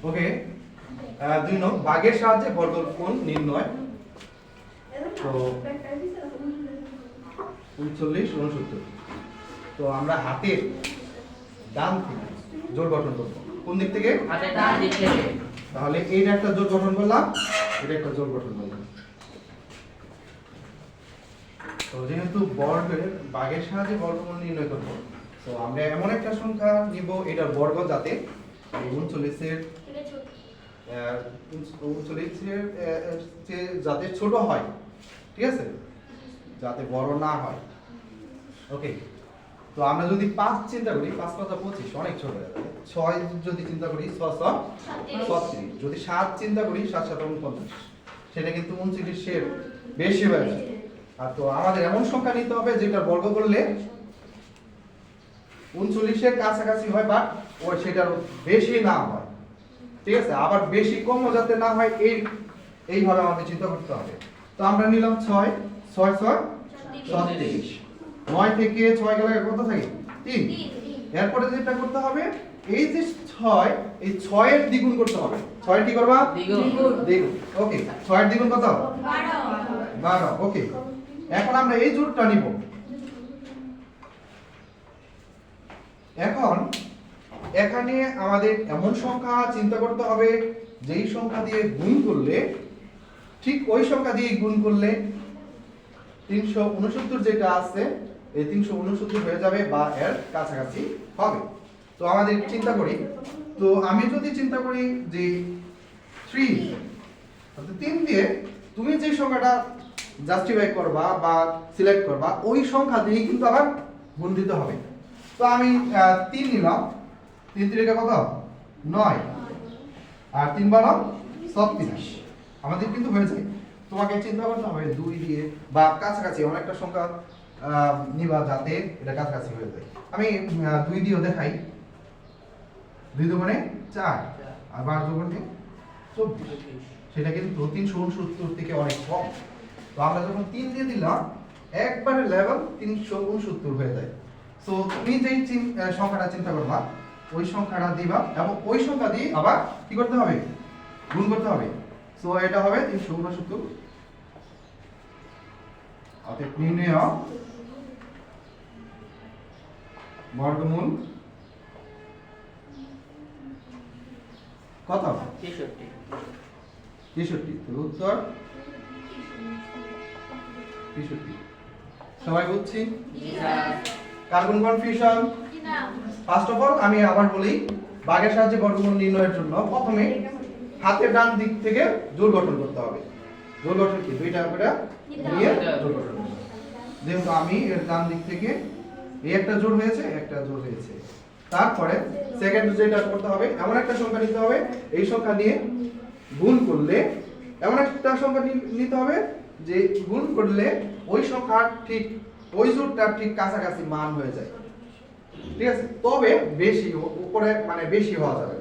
ওকে, 2 নং ভাগের সাহায্যে বর্গমূল নির্ণয়। তো 39 69। তো আমরা হাতের ডান থেকে জোড় গঠন করব। কোন দিক থেকে? হাতের ডান দিক থেকে। তাহলে এইটা একটা জোড় গঠন করলাম, এটা একটা জোড় গঠন করলাম। তো যেহেতু বর্গের ভাগের সাহায্যে বর্গমূল নির্ণয় করব, তো আমরা এমন একটা সংখ্যা নিব এটার বর্গ যাতে 39 যাতে ছোট হয়, ঠিক আছে, যাতে বড় না হয়। ওকে, তো আমরা যদি 5 চিন্তা করি, 5 × 25 অনেক ছোট হয়ে যাবে। 6 যদি চিন্তা করি 6 × 36, যদি 7 চিন্তা করি 7 × 7 = 49, সেটা কিন্তু 39 এর বেশি হয়ে যায়। আর তো আমাদের এমন সংখ্যা নিতে হবে যেটা বর্গ করলে 39 এর কাছাকাছি হয় বা ওই সেটার বেশি না হয়, ঠিক আছে, আবার বেশি কমও যাতে না হয়, এইভাবে আমাদের চিন্তা করতে হবে। তো আমরা নিলাম 6 6 6 36, 9 থেকে 6 গেলে কত থাকে? 3। এরপরে যেটা করতে হবে, এই যে 6, এই 6 এর দ্বিগুণ করতে হবে। 6 এর কি করবা? দ্বিগুণ। দ্বিগুণ। ওকে, 6 এর দ্বিগুণ কত? 12। ওকে, এখন আমরা এই জোড়টা নিব। এখন এখানে আমাদের এমন সংখ্যা চিন্তা করতে হবে যেই সংখ্যা দিয়ে গুণ করলে, ঠিক ওই সংখ্যা দিয়ে গুণ করলে 369 যেটা আছে এই 369 হয়ে যাবে বা এর কাছাকাছি হবে। তো আমাদের চিন্তা করি, তো আমি যদি চিন্তা করি যে 3, অর্থাৎ 3 দিয়ে তুমি যে সংখ্যাটা জাস্টিফাই করবা বা সিলেক্ট করবা ওই সংখ্যা দিয়ে কিন্তু আবার গুণ দিতে হবে। তো আমি 3 নিলাম, 3 3 কত? 9, আর 3 12 36, আমাদের কিন্তু হয়ে যায়। তোমাকে চিন্তা করতে হবে 2 দিয়ে বা কাছাকাছি অনেকটা সংখ্যা নিবা যাতে এটা কাছাকাছি হয়ে যায়। আমি 2 দিয়েও দেখাই, 2 দুগুণে 4 আর 12 দুগুণে 24, সেটা কিন্তু 369 থেকে অনেক কম। তো আমরা যখন 3 দিয়ে দিলাম একবারে লেভেল 369 হয়ে যায়। সো তুমি যেই সংখ্যাটা চিন্তা করবা ওই সংখ্যাটা দিবা এবং ওই সংখ্যা দিয়ে আবার কি করতে হবে? গুণ করতে হবে। সো এটা হবে 369। অতএব নির্ণয় বর্গমূল কত? 63। 63। তো উত্তর 63। সবাই বুঝছি? Carbon confusion? First of all আমি আবার বলি, ভাগের সাহায্যে বর্গমূল নির্ণয়ের জন্য প্রথমে হাতের ডান দিক থেকে জোড় গঠন করতে হবে। জোড় গঠন কি? দুইটা করে নিয়ে জোড় গঠন করতে হবে। যেহেতু আমি এর ডান দিক থেকে এই একটা জোড় হয়েছে, একটা জোড় হয়েছে, তারপরে সেকেন্ড যেটা করতে হবে এমন একটা সংখ্যা নিতে হবে, এই সংখ্যা নিয়ে গুণ করলে এমন একটা সংখ্যা নিতে হবে যে গুণ করলে ওই সংখ্যার ঠিক ওই জোড়টার ঠিক কাছাকাছি মান হয়ে যায়, ঠিক আছে, তবে বেশি উপরে মানে বেশি হওয়া যাবে।